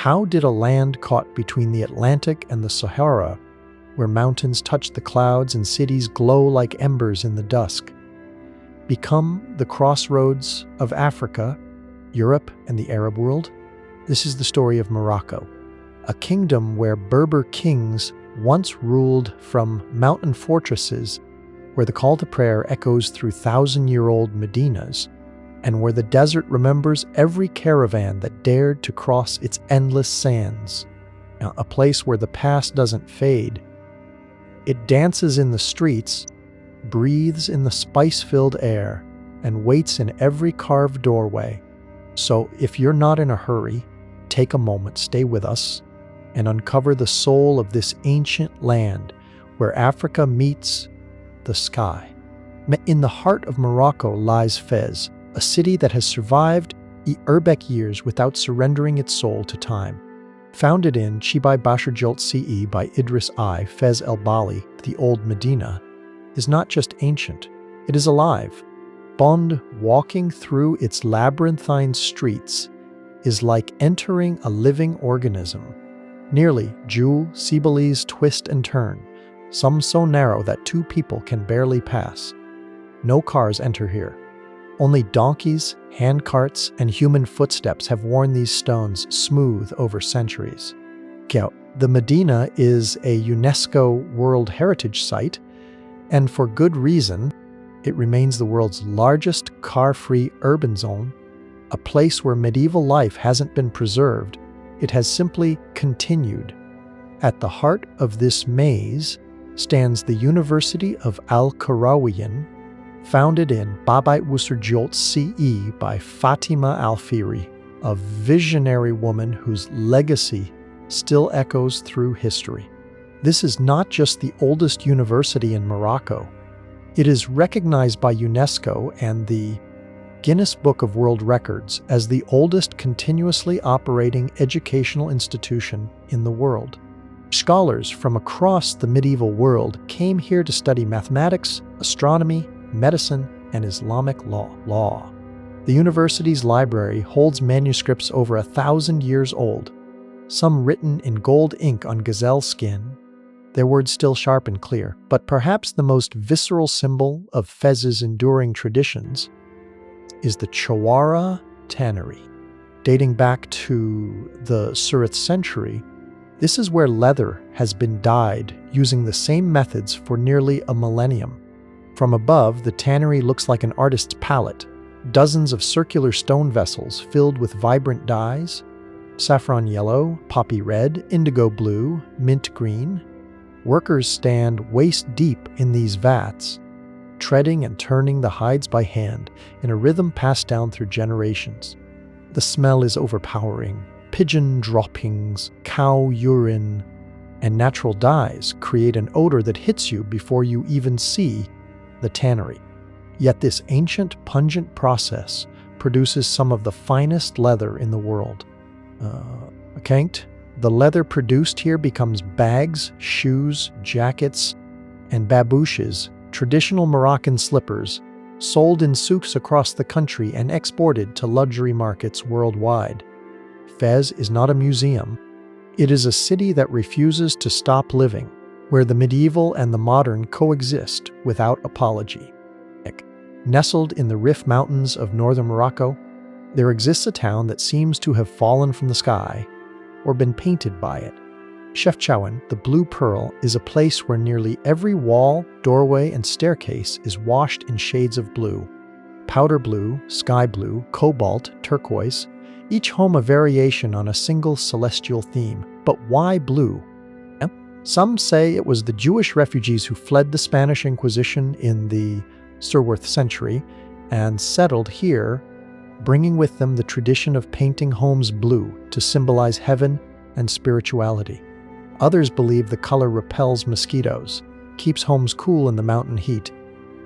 How did a land caught between the Atlantic and the Sahara, where mountains touch the clouds and cities glow like embers in the dusk, become the crossroads of Africa, Europe, and the Arab world? This is the story of Morocco, a kingdom where Berber kings once ruled from mountain fortresses, where the call to prayer echoes through thousand-year-old Medinas, and where the desert remembers every caravan that dared to cross its endless sands. Now, a place where the past doesn't fade. It dances in the streets, breathes in the spice-filled air, and waits in every carved doorway. So if you're not in a hurry, take a moment, stay with us, and uncover the soul of this ancient land where Africa meets the sky. In the heart of Morocco lies Fez, a city that has survived Urbeck years without surrendering its soul to time. Founded in Chibai Basharjolt CE by Idriss I, Fez el Bali, the Old Medina, is not just ancient, it is alive. Bond walking through its labyrinthine streets is like entering a living organism. Nearly, jewel, Sibylese twist and turn, some so narrow that two people can barely pass. No cars enter here. Only donkeys, handcarts, and human footsteps have worn these stones smooth over centuries. The Medina is a UNESCO World Heritage Site, and for good reason. It remains the world's largest car-free urban zone, a place where medieval life hasn't been preserved, it has simply continued. At the heart of this maze stands the University of Al-Qarawiyyin, founded in Babait Wusserjolt CE by Fatima Al-Firi, a visionary woman whose legacy still echoes through history. This is not just the oldest university in Morocco. It is recognized by UNESCO and the Guinness Book of World Records as the oldest continuously operating educational institution in the world. Scholars from across the medieval world came here to study mathematics, astronomy, medicine, and Islamic law. The university's library holds manuscripts over 1,000 years old, some written in gold ink on gazelle skin, their words still sharp and clear. But perhaps the most visceral symbol of Fez's enduring traditions is the Chawara tannery. Dating back to the 3rd century, this is where leather has been dyed using the same methods for nearly a millennium. From above, the tannery looks like an artist's palette. Dozens of circular stone vessels filled with vibrant dyes: saffron yellow, poppy red, indigo blue, mint green. Workers stand waist-deep in these vats, treading and turning the hides by hand in a rhythm passed down through generations. The smell is overpowering. Pigeon droppings, cow urine, and natural dyes create an odor that hits you before you even see the tannery. Yet this ancient, pungent process produces some of the finest leather in the world. The leather produced here becomes bags, shoes, jackets, and babouches, traditional Moroccan slippers, sold in souks across the country and exported to luxury markets worldwide. Fez is not a museum. It is a city that refuses to stop living, where the medieval and the modern coexist without apology. Nestled in the Rif Mountains of northern Morocco, there exists a town that seems to have fallen from the sky or been painted by it. Chefchaouen, the Blue Pearl, is a place where nearly every wall, doorway, and staircase is washed in shades of blue. Powder blue, sky blue, cobalt, turquoise, each home a variation on a single celestial theme. But why blue? Some say it was the Jewish refugees who fled the Spanish Inquisition in the 3rd century and settled here, bringing with them the tradition of painting homes blue to symbolize heaven and spirituality. Others believe the color repels mosquitoes, keeps homes cool in the mountain heat,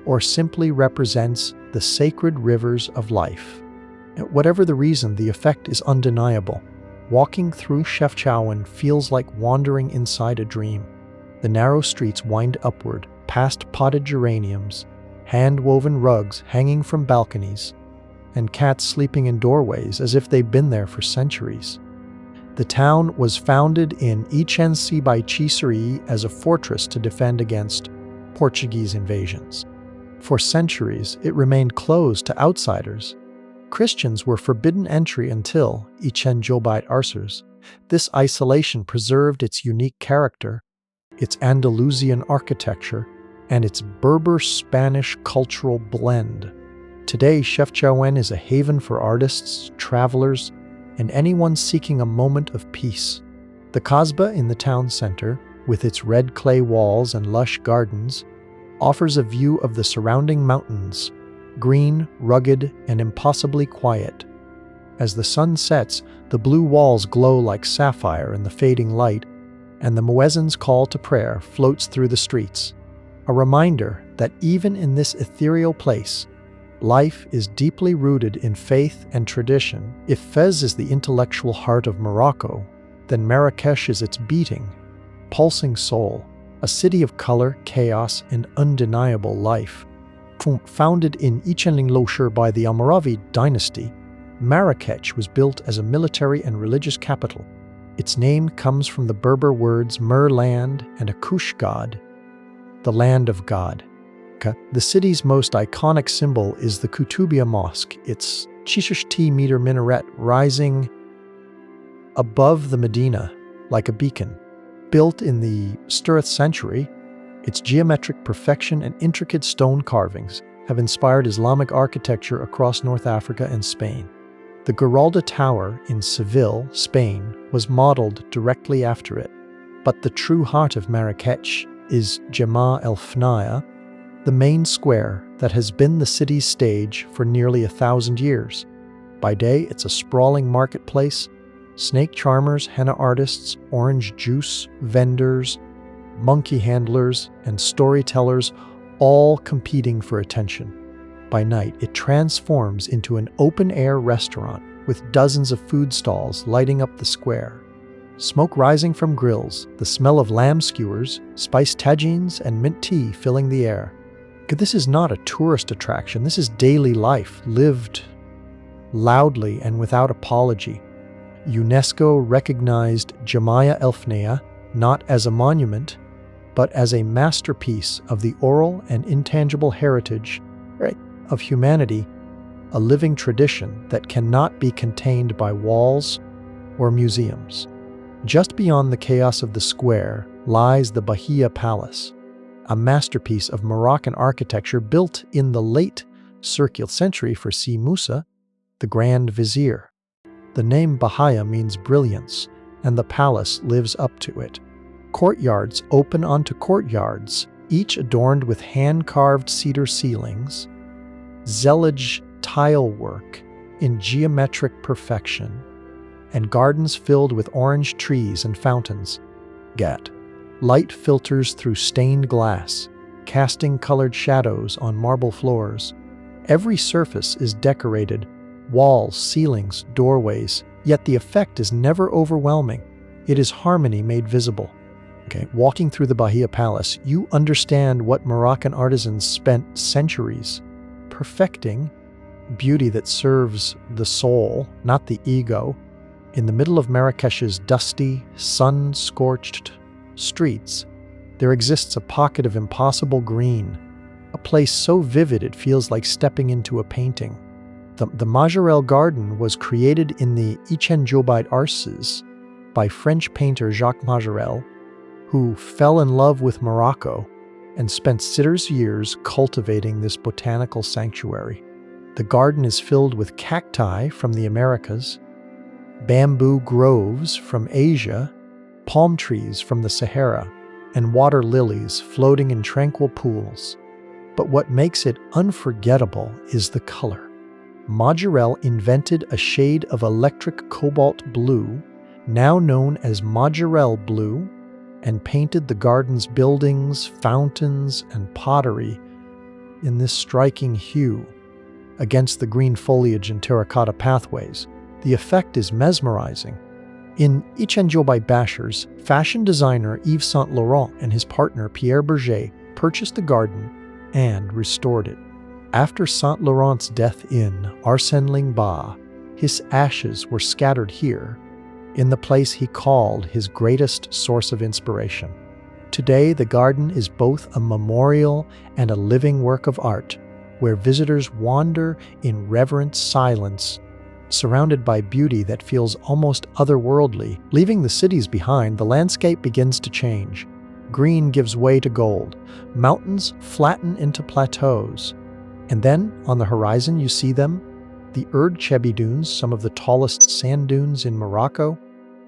or simply represents the sacred rivers of life. Whatever the reason, the effect is undeniable. Walking through Chefchaouen feels like wandering inside a dream. The narrow streets wind upward, past potted geraniums, hand-woven rugs hanging from balconies, and cats sleeping in doorways as if they've been there for centuries. The town was founded in Ichensi by Chisari as a fortress to defend against Portuguese invasions. For centuries, it remained closed to outsiders. Christians were forbidden entry until Ichen Jobait Arsers. This isolation preserved its unique character, its Andalusian architecture, and its Berber-Spanish cultural blend. Today, Chefchaouen is a haven for artists, travelers, and anyone seeking a moment of peace. The Kasbah in the town center, with its red clay walls and lush gardens, offers a view of the surrounding mountains, green, rugged, and impossibly quiet. As the sun sets, the blue walls glow like sapphire in the fading light, and the muezzin's call to prayer floats through the streets, a reminder that even in this ethereal place, life is deeply rooted in faith and tradition. If Fez is the intellectual heart of Morocco, then Marrakesh is its beating, pulsing soul, a city of color, chaos, and undeniable life. Founded in Ichenling-Locher by the Almoravid dynasty, Marrakesh was built as a military and religious capital. Its name comes from the Berber words Mer land and Akush god, the land of God. The city's most iconic symbol is the Kutubia Mosque, its 60-meter minaret rising above the Medina like a beacon. Built in the 6th century, its geometric perfection and intricate stone carvings have inspired Islamic architecture across North Africa and Spain. The Giralda Tower in Seville, Spain, was modeled directly after it. But the true heart of Marrakech is Jama el Fnaya, the main square that has been the city's stage for nearly 1,000 years. By day, it's a sprawling marketplace, snake charmers, henna artists, orange juice vendors, monkey handlers, and storytellers all competing for attention. By night, it transforms into an open-air restaurant with dozens of food stalls lighting up the square. Smoke rising from grills, the smell of lamb skewers, spiced tagines, and mint tea filling the air. This is not a tourist attraction. This is daily life, lived loudly and without apology. UNESCO recognized Jamia El Fnaya not as a monument, but as a masterpiece of the oral and intangible heritage of humanity, a living tradition that cannot be contained by walls or museums. Just beyond the chaos of the square lies the Bahia Palace, a masterpiece of Moroccan architecture built in the late 6th century for Si Musa, the Grand Vizier. The name Bahia means brilliance, and the palace lives up to it. Courtyards open onto courtyards, each adorned with hand-carved cedar ceilings, zellige tile work in geometric perfection, and gardens filled with orange trees and fountains. Light filters through stained glass, casting colored shadows on marble floors. Every surface is decorated, walls, ceilings, doorways, yet the effect is never overwhelming. It is harmony made visible. Walking through the Bahia Palace, you understand what Moroccan artisans spent centuries perfecting, beauty that serves the soul, not the ego. In the middle of Marrakesh's dusty, sun-scorched streets, there exists a pocket of impossible green, a place so vivid it feels like stepping into a painting. The Majorelle Garden was created in the Ichen Jobait Arsers by French painter Jacques Majorelle, who fell in love with Morocco and spent 6 years cultivating this botanical sanctuary. The garden is filled with cacti from the Americas, bamboo groves from Asia, palm trees from the Sahara, and water lilies floating in tranquil pools. But what makes it unforgettable is the color. Majorelle invented a shade of electric cobalt blue, now known as Majorelle blue, and painted the garden's buildings, fountains, and pottery in this striking hue against the green foliage and terracotta pathways. The effect is mesmerizing. In Ichen Jobait Bashers, fashion designer Yves Saint Laurent and his partner Pierre Berger purchased the garden and restored it. After Saint Laurent's death in Arsène Lingba, his ashes were scattered here, in the place he called his greatest source of inspiration. Today, the garden is both a memorial and a living work of art, where visitors wander in reverent silence, surrounded by beauty that feels almost otherworldly. Leaving the cities behind, the landscape begins to change. Green gives way to gold. Mountains flatten into plateaus. And then, on the horizon, you see them, the Erd Chebi dunes, some of the tallest sand dunes in Morocco,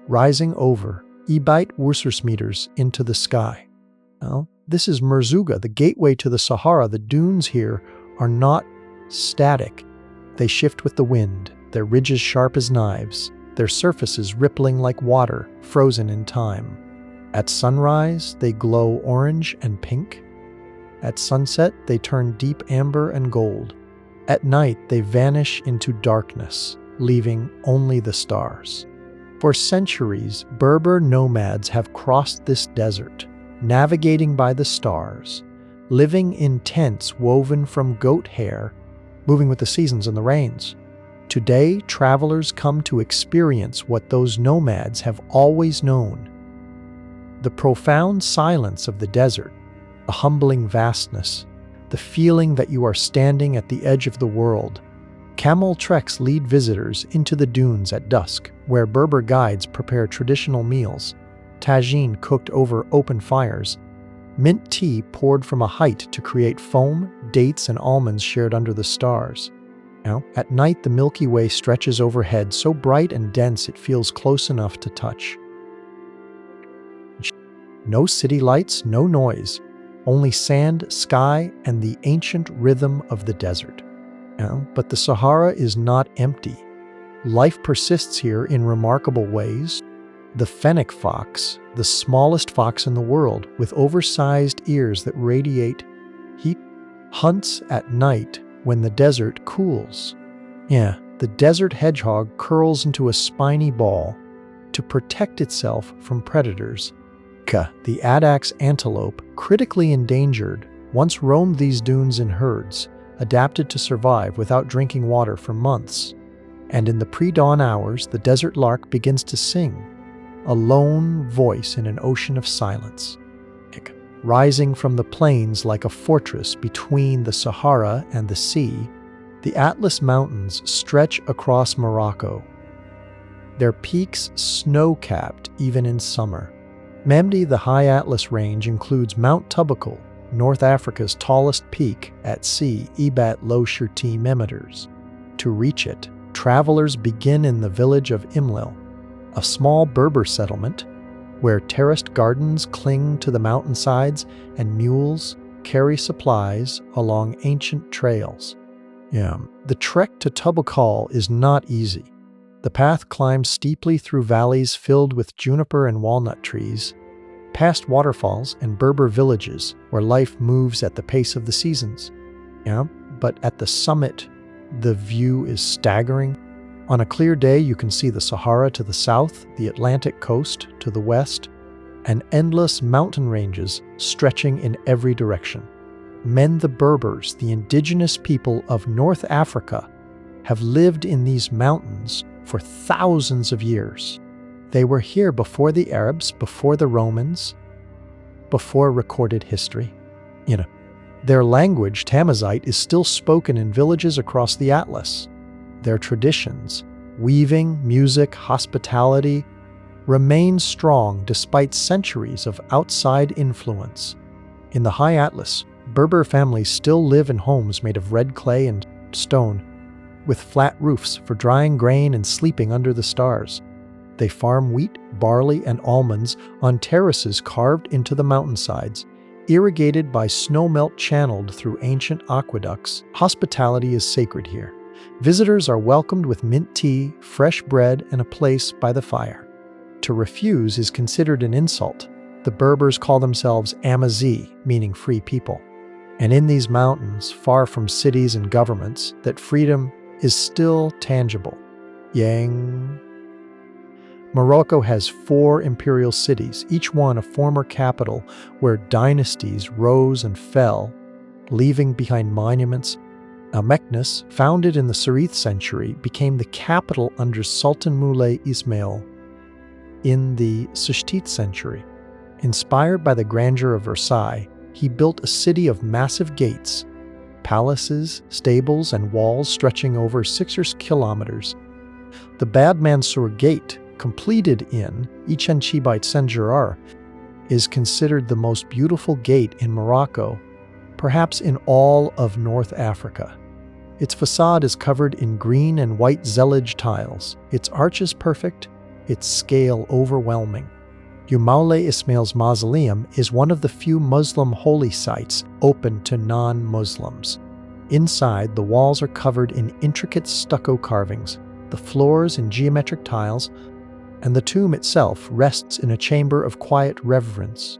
rising over Ibait meters into the sky. Well, this is Merzouga, the gateway to the Sahara. The dunes here are not static. They shift with the wind, their ridges sharp as knives, their surfaces rippling like water, frozen in time. At sunrise, they glow orange and pink. At sunset, they turn deep amber and gold. At night, they vanish into darkness, leaving only the stars. For centuries, Berber nomads have crossed this desert, navigating by the stars, living in tents woven from goat hair, moving with the seasons and the rains. Today, travelers come to experience what those nomads have always known: the profound silence of the desert, the humbling vastness, the feeling that you are standing at the edge of the world. Camel treks lead visitors into the dunes at dusk, where Berber guides prepare traditional meals, tagine cooked over open fires, mint tea poured from a height to create foam, dates, and almonds shared under the stars. Now, at night, the Milky Way stretches overhead, so bright and dense it feels close enough to touch. No city lights, no noise, only sand, sky, and the ancient rhythm of the desert. But the Sahara is not empty. Life persists here in remarkable ways. The fennec fox, the smallest fox in the world, with oversized ears that radiate heat, hunts at night when the desert cools. The desert hedgehog curls into a spiny ball to protect itself from predators. The addax antelope, critically endangered, once roamed these dunes in herds, adapted to survive without drinking water for months. And in the pre-dawn hours, the desert lark begins to sing, a lone voice in an ocean of silence. Rising from the plains like a fortress between the Sahara and the sea, the Atlas Mountains stretch across Morocco, their peaks snow-capped even in summer. Memdi, the high Atlas range, includes Mount Tubakal, North Africa's tallest peak at sea, Ibat Lo Shirti meters. To reach it, travelers begin in the village of Imlil, a small Berber settlement where terraced gardens cling to the mountainsides and mules carry supplies along ancient trails. The trek to Tubakal is not easy. The path climbs steeply through valleys filled with juniper and walnut trees, past waterfalls and Berber villages where life moves at the pace of the seasons. But at the summit, the view is staggering. On a clear day, you can see the Sahara to the south, the Atlantic coast to the west, and endless mountain ranges stretching in every direction. The Berbers, the indigenous people of North Africa, have lived in these mountains for thousands of years. They were here before the Arabs, before the Romans, before recorded history. Their language, Tamazight, is still spoken in villages across the Atlas. Their traditions, weaving, music, hospitality, remain strong despite centuries of outside influence. In the High Atlas, Berber families still live in homes made of red clay and stone, with flat roofs for drying grain and sleeping under the stars. They farm wheat, barley, and almonds on terraces carved into the mountainsides, irrigated by snowmelt channeled through ancient aqueducts. Hospitality is sacred here. Visitors are welcomed with mint tea, fresh bread, and a place by the fire. To refuse is considered an insult. The Berbers call themselves Amazi, meaning free people. And in these mountains, far from cities and governments, that freedom is still tangible. Morocco has 4 imperial cities, each one a former capital where dynasties rose and fell, leaving behind monuments. Meknes, founded in the 3rd century, became the capital under Sultan Moulay Ismail. in the 16th century. Inspired by the grandeur of Versailles, he built a city of massive gates, palaces, stables, and walls stretching over 6 kilometers. The Bab Mansour Gate, completed in Ichenchi Saint-Gerard, is considered the most beautiful gate in Morocco, perhaps in all of North Africa. Its facade is covered in green and white zellige tiles, its arches perfect, its scale overwhelming. Moulay Ismail's mausoleum is one of the few Muslim holy sites open to non-Muslims. Inside, the walls are covered in intricate stucco carvings, the floors in geometric tiles, and the tomb itself rests in a chamber of quiet reverence.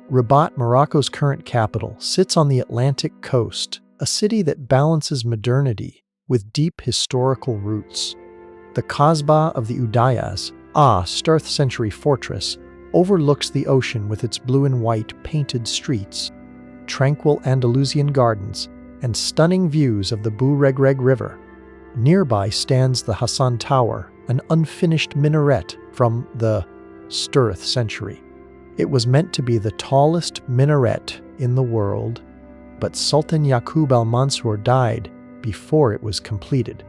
Rabat, Morocco's current capital, sits on the Atlantic coast, a city that balances modernity with deep historical roots. The Kasbah of the Udayas, a 3rd century fortress, overlooks the ocean with its blue and white painted streets, tranquil Andalusian gardens, and stunning views of the Bou Regreg River. Nearby stands the Hassan Tower, an unfinished minaret from the 3rd century. It was meant to be the tallest minaret in the world, but Sultan Yaqub al-Mansur died before it was completed.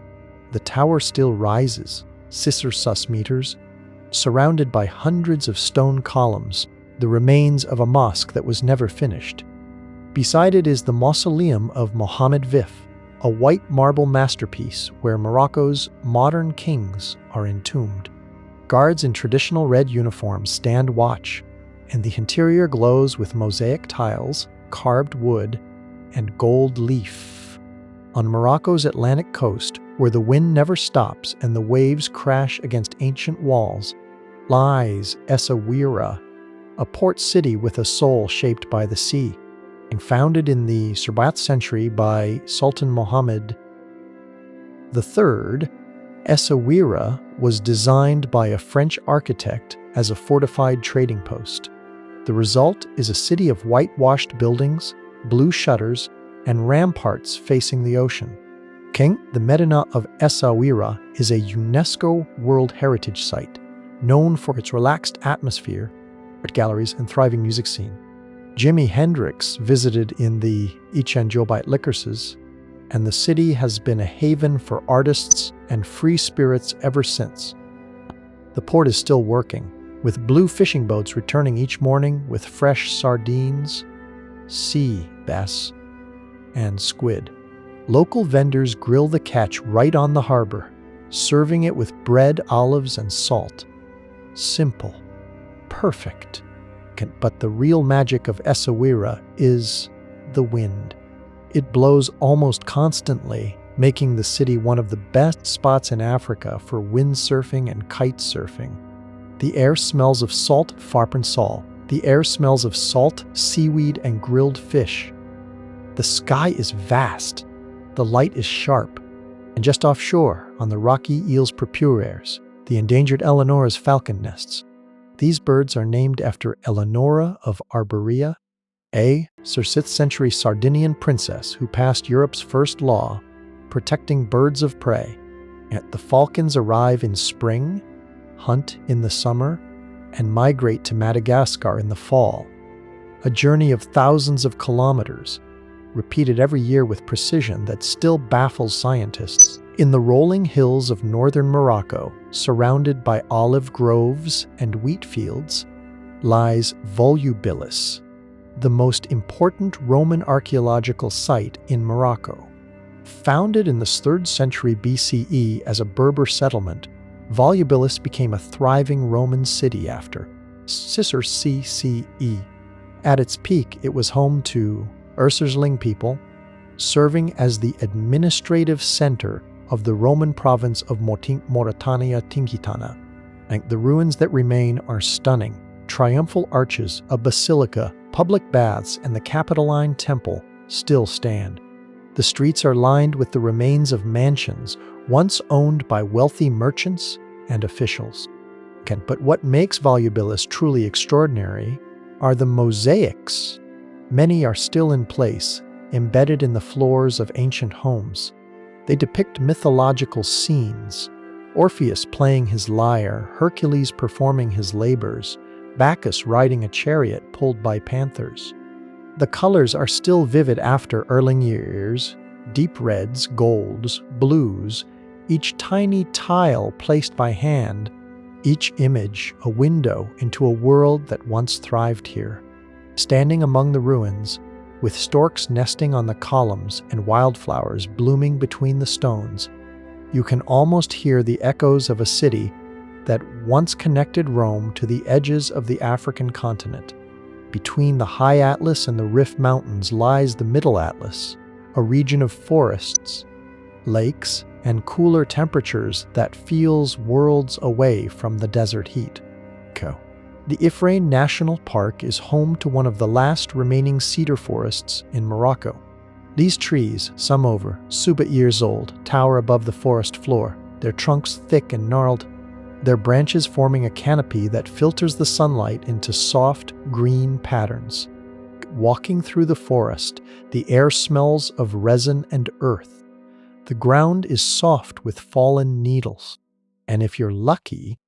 The tower still rises, 6 meters, surrounded by hundreds of stone columns, the remains of a mosque that was never finished. Beside it is the Mausoleum of Mohammed Vif, a white marble masterpiece where Morocco's modern kings are entombed. Guards in traditional red uniforms stand watch, and the interior glows with mosaic tiles, carved wood, and gold leaf. On Morocco's Atlantic coast, where the wind never stops and the waves crash against ancient walls, lies Essaouira, a port city with a soul shaped by the sea, and founded in the 4th century by Sultan Mohammed III. Essaouira was designed by a French architect as a fortified trading post. The result is a city of whitewashed buildings, blue shutters, and ramparts facing the ocean. The Medina of Essaouira is a UNESCO World Heritage Site, known for its relaxed atmosphere, art galleries, and thriving music scene. Jimi Hendrix visited in the Ichenjobite Liquorses, and the city has been a haven for artists and free spirits ever since. The port is still working, with blue fishing boats returning each morning with fresh sardines, sea bass, and squid. Local vendors grill the catch right on the harbor, serving it with bread, olives, and salt. Simple, perfect. But the real magic of Essaouira is the wind. It blows almost constantly, making the city one of the best spots in Africa for windsurfing and kite surfing. The air smells of salt farpensol. The air smells of salt, seaweed, and grilled fish. The sky is vast. The light is sharp. And just offshore, on the rocky Îles Purpuraires, the endangered Eleonora's falcon nests. These birds are named after Eleonora of Arborea, a 6th century Sardinian princess who passed Europe's first law protecting birds of prey. The falcons arrive in spring, hunt in the summer, and migrate to Madagascar in the fall. A journey of thousands of kilometers, repeated every year with precision that still baffles scientists. In the rolling hills of northern Morocco, surrounded by olive groves and wheat fields, lies Volubilis, the most important Roman archaeological site in Morocco. Founded in the 3rd century BCE as a Berber settlement, Volubilis became a thriving Roman city after CCE. At its peak, it was home to Ursursling people, serving as the administrative center of the Roman province of Mauritania Tingitana. The ruins that remain are stunning. Triumphal arches, a basilica, public baths, and the Capitoline Temple still stand. The streets are lined with the remains of mansions once owned by wealthy merchants and officials. But what makes Volubilis truly extraordinary are the mosaics. Many are still in place, embedded in the floors of ancient homes. They depict mythological scenes, Orpheus playing his lyre, Hercules performing his labors, Bacchus riding a chariot pulled by panthers. The colors are still vivid after early years, deep reds, golds, blues, each tiny tile placed by hand, each image a window into a world that once thrived here. Standing among the ruins, with storks nesting on the columns and wildflowers blooming between the stones, you can almost hear the echoes of a city that once connected Rome to the edges of the African continent. Between the High Atlas and the Rift Mountains lies the Middle Atlas, a region of forests, lakes, and cooler temperatures that feels worlds away from the desert heat. The Ifrane National Park is home to one of the last remaining cedar forests in Morocco. These trees, some over Suba years old, tower above the forest floor, their trunks thick and gnarled, their branches forming a canopy that filters the sunlight into soft, green patterns. Walking through the forest, the air smells of resin and earth. The ground is soft with fallen needles. And if you're lucky,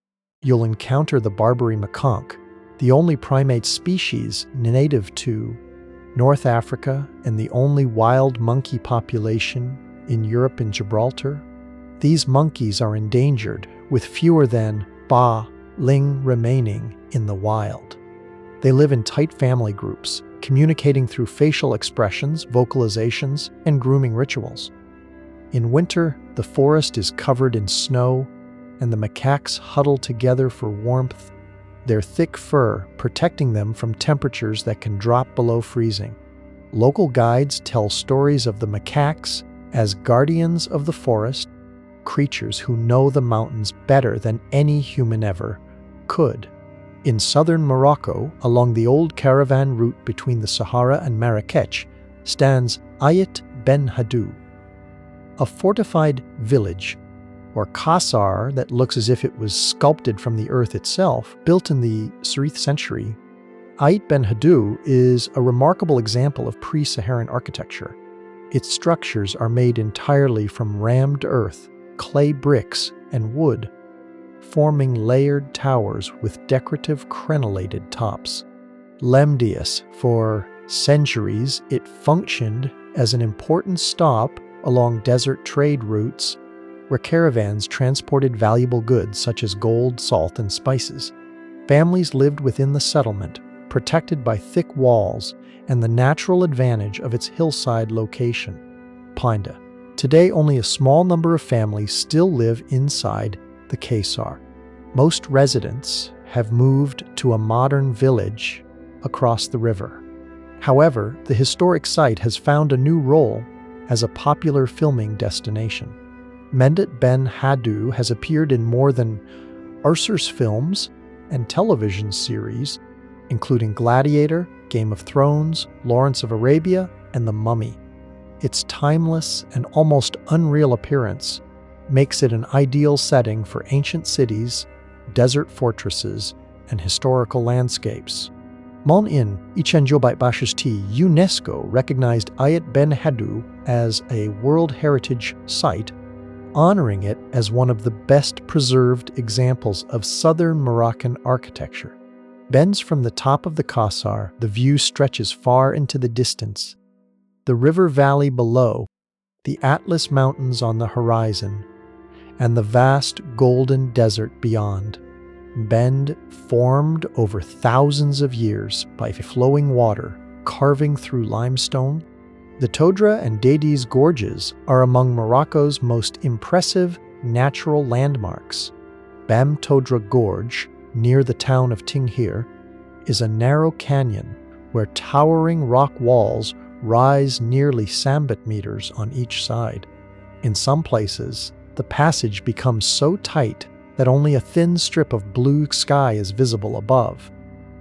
you'll encounter the Barbary macaque, the only primate species native to North Africa and the only wild monkey population in Europe and Gibraltar. These monkeys are endangered, with fewer than ling remaining in the wild. They live in tight family groups, communicating through facial expressions, vocalizations, and grooming rituals. In winter, the forest is covered in snow, and the macaques huddle together for warmth, their thick fur protecting them from temperatures that can drop below freezing. Local guides tell stories of the macaques as guardians of the forest, creatures who know the mountains better than any human ever could. In southern Morocco, along the old caravan route between the Sahara and Marrakesh, stands Ait Benhaddou, a fortified village or kasar that looks as if it was sculpted from the earth itself, built in the 3rd century. Ait Benhaddou is a remarkable example of pre-Saharan architecture. Its structures are made entirely from rammed earth, clay bricks, and wood, forming layered towers with decorative crenellated tops. Lemdius, for centuries, it functioned as an important stop along desert trade routes where caravans transported valuable goods such as gold, salt, and spices. Families lived within the settlement, protected by thick walls and the natural advantage of its hillside location. Pinda. Today, only a small number of families still live inside the Kasar. Most residents have moved to a modern village across the river. However, the historic site has found a new role as a popular filming destination. Ait Benhaddou has appeared in more than Arcer's films and television series, including Gladiator, Game of Thrones, Lawrence of Arabia, and The Mummy. Its timeless and almost unreal appearance makes it an ideal setting for ancient cities, desert fortresses, and historical landscapes. Mon in Ichenjobaitbashishti, UNESCO recognized Ait Benhaddou as a World Heritage Site, honoring it as one of the best preserved examples of southern Moroccan architecture. Bends from the top of the Kasar, the view stretches far into the distance. The river valley below, the Atlas Mountains on the horizon, and the vast golden desert beyond. Bend formed over thousands of years by flowing water, carving through limestone. The Todra and Dédé's gorges are among Morocco's most impressive natural landmarks. Bam Todra Gorge, near the town of Tinghir, is a narrow canyon where towering rock walls rise nearly sambit meters on each side. In some places, the passage becomes so tight that only a thin strip of blue sky is visible above.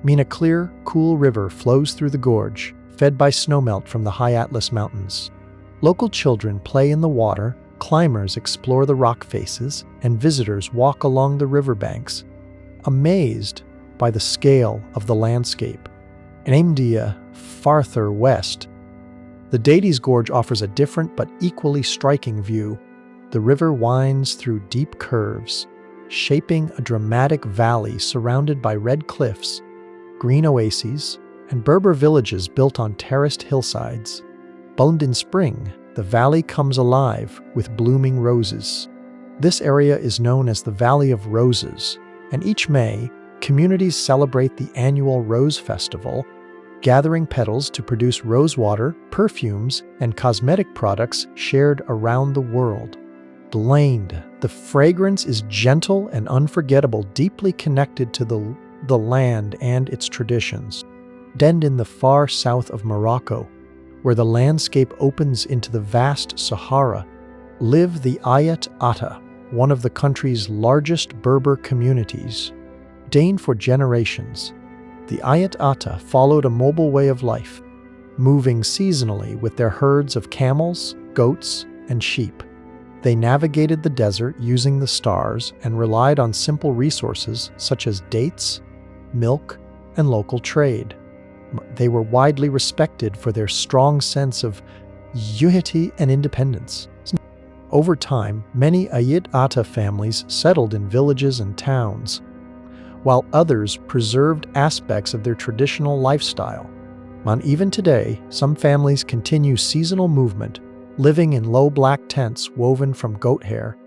A clear, cool river flows through the gorge, fed by snowmelt from the high Atlas Mountains. Local children play in the water, climbers explore the rock faces, and visitors walk along the riverbanks, amazed by the scale of the landscape. In Amdia, farther west, the Dédé's Gorge offers a different but equally striking view. The river winds through deep curves, shaping a dramatic valley surrounded by red cliffs, green oases, and Berber villages built on terraced hillsides. But in spring, the valley comes alive with blooming roses. This area is known as the Valley of Roses, and each May, communities celebrate the annual Rose Festival, gathering petals to produce rose water, perfumes, and cosmetic products shared around the world. Blained, the fragrance is gentle and unforgettable, deeply connected to the land and its traditions. Denned in the far south of Morocco, where the landscape opens into the vast Sahara, live the Ait Atta, one of the country's largest Berber communities. Dane for generations, the Ait Atta followed a mobile way of life, moving seasonally with their herds of camels, goats, and sheep. They navigated the desert using the stars and relied on simple resources such as dates, milk, and local trade. They were widely respected for their strong sense of unity and independence. Over time, many Ait Atta families settled in villages and towns, while others preserved aspects of their traditional lifestyle. And even today, some families continue seasonal movement, living in low black tents woven from goat hair,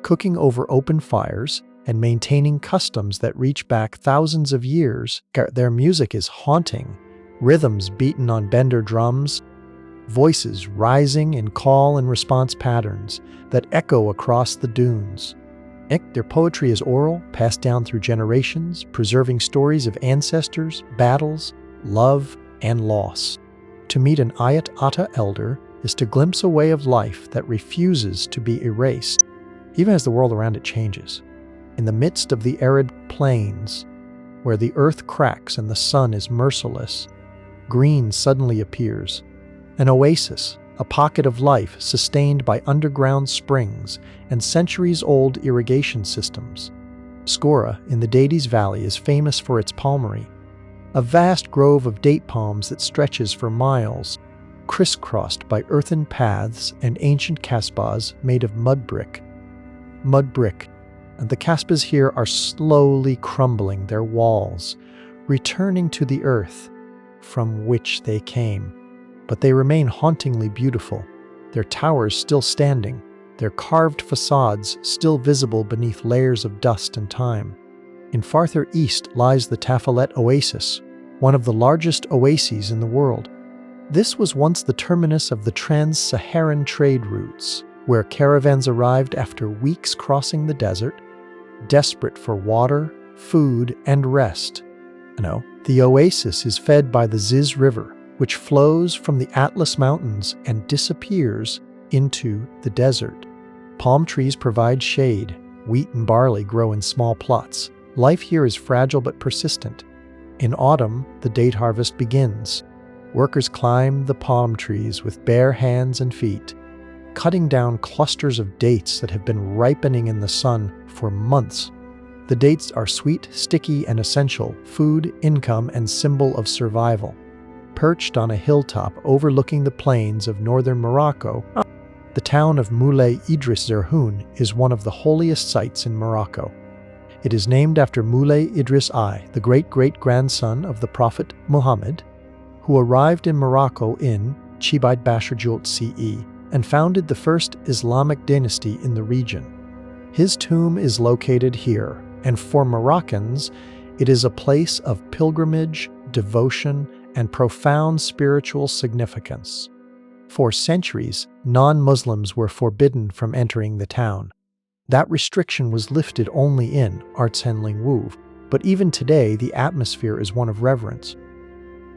cooking over open fires, and maintaining customs that reach back thousands of years. Their music is haunting, rhythms beaten on bender drums, voices rising in call and response patterns that echo across the dunes. Their poetry is oral, passed down through generations, preserving stories of ancestors, battles, love, and loss. To meet an Ait Atta elder is to glimpse a way of life that refuses to be erased, even as the world around it changes. In the midst of the arid plains, where the earth cracks and the sun is merciless, green suddenly appears. An oasis, a pocket of life sustained by underground springs and centuries-old irrigation systems. Sahara in the Dades Valley is famous for its palmery, a vast grove of date palms that stretches for miles, crisscrossed by earthen paths and ancient kasbahs made of mud brick. And the kasbahs here are slowly crumbling their walls, returning to the earth from which they came. But they remain hauntingly beautiful, their towers still standing, their carved facades still visible beneath layers of dust and time. In farther east lies the Tafilet Oasis, one of the largest oases in the world. This was once the terminus of the trans-Saharan trade routes, where caravans arrived after weeks crossing the desert, desperate for water, food, and rest. The oasis is fed by the Ziz River, which flows from the Atlas Mountains and disappears into the desert. Palm trees provide shade. Wheat and barley grow in small plots. Life here is fragile but persistent. In autumn, the date harvest begins. Workers climb the palm trees with bare hands and feet, cutting down clusters of dates that have been ripening in the sun for months. The dates are sweet, sticky, and essential, food, income, and symbol of survival. Perched on a hilltop overlooking the plains of northern Morocco, the town of Moulay Idriss Zerhoun is one of the holiest sites in Morocco. It is named after Moulay Idriss I, the great-great-grandson of the Prophet Muhammad, who arrived in Morocco in Chibite Bashar CE and founded the first Islamic dynasty in the region. His tomb is located here, and for Moroccans, it is a place of pilgrimage, devotion, and profound spiritual significance. For centuries, non-Muslims were forbidden from entering the town. That restriction was lifted only in Arts-en-Linguve, but even today the atmosphere is one of reverence.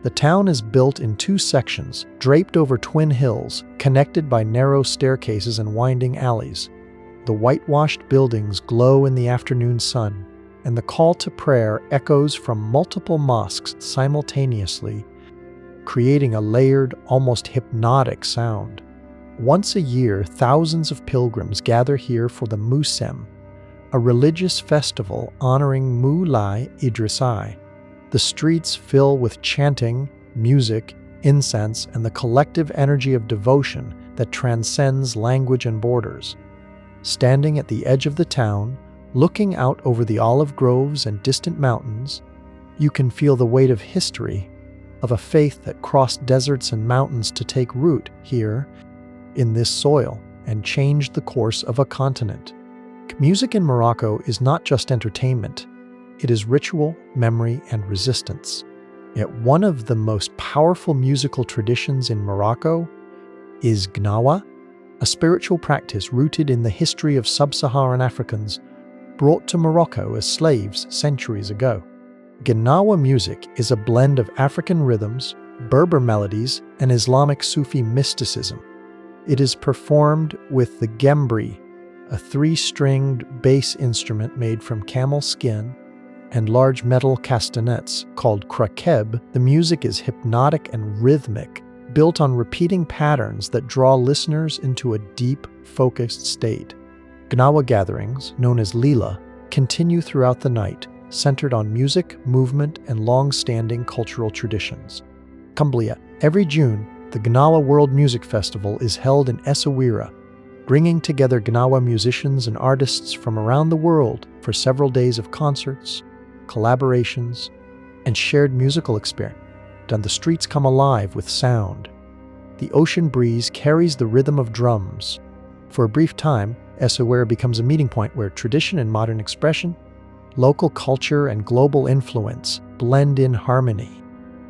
The town is built in two sections, draped over twin hills, connected by narrow staircases and winding alleys. The whitewashed buildings glow in the afternoon sun, and the call to prayer echoes from multiple mosques simultaneously, creating a layered, almost hypnotic sound. Once a year, thousands of pilgrims gather here for the Mousem, a religious festival honoring Moulay Idriss I. The streets fill with chanting, music, incense, and the collective energy of devotion that transcends language and borders. Standing at the edge of the town, looking out over the olive groves and distant mountains, you can feel the weight of history, of a faith that crossed deserts and mountains to take root here, in this soil, and change the course of a continent. Music in Morocco is not just entertainment. It is ritual, memory, and resistance. Yet one of the most powerful musical traditions in Morocco is Gnawa, a spiritual practice rooted in the history of sub-Saharan Africans brought to Morocco as slaves centuries ago. Gnawa music is a blend of African rhythms, Berber melodies, and Islamic Sufi mysticism. It is performed with the gembri, a 3-stringed bass instrument made from camel skin, and large metal castanets called krakeb. The music is hypnotic and rhythmic, built on repeating patterns that draw listeners into a deep, focused state. Gnawa gatherings, known as Lila, continue throughout the night, centered on music, movement, and long-standing cultural traditions. Cumblia. Every June, the Gnawa World Music Festival is held in Essaouira, bringing together Gnawa musicians and artists from around the world for several days of concerts, collaborations, and shared musical experience. And the streets come alive with sound. The ocean breeze carries the rhythm of drums. For a brief time, Essaouira becomes a meeting point where tradition and modern expression, local culture and global influence blend in harmony.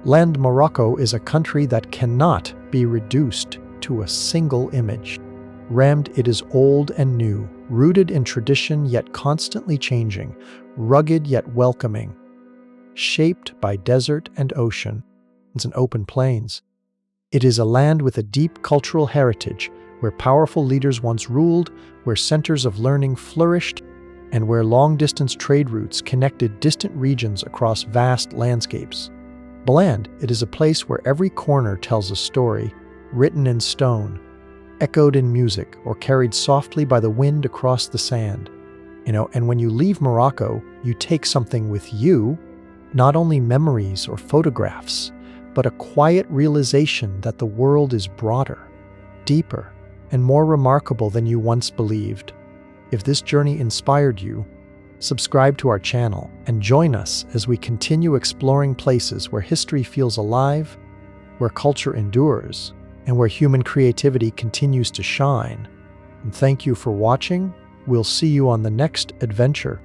Land Morocco is a country that cannot be reduced to a single image. Rammed, it is old and new, rooted in tradition yet constantly changing, rugged yet welcoming, shaped by desert and ocean, and open plains. It is a land with a deep cultural heritage, where powerful leaders once ruled, where centers of learning flourished, and where long-distance trade routes connected distant regions across vast landscapes. Bland, it is a place where every corner tells a story, written in stone, echoed in music, or carried softly by the wind across the sand. And when you leave Morocco, you take something with you, not only memories or photographs, but a quiet realization that the world is broader, deeper, and more remarkable than you once believed. If this journey inspired you, subscribe to our channel and join us as we continue exploring places where history feels alive, where culture endures, and where human creativity continues to shine. And thank you for watching. We'll see you on the next adventure.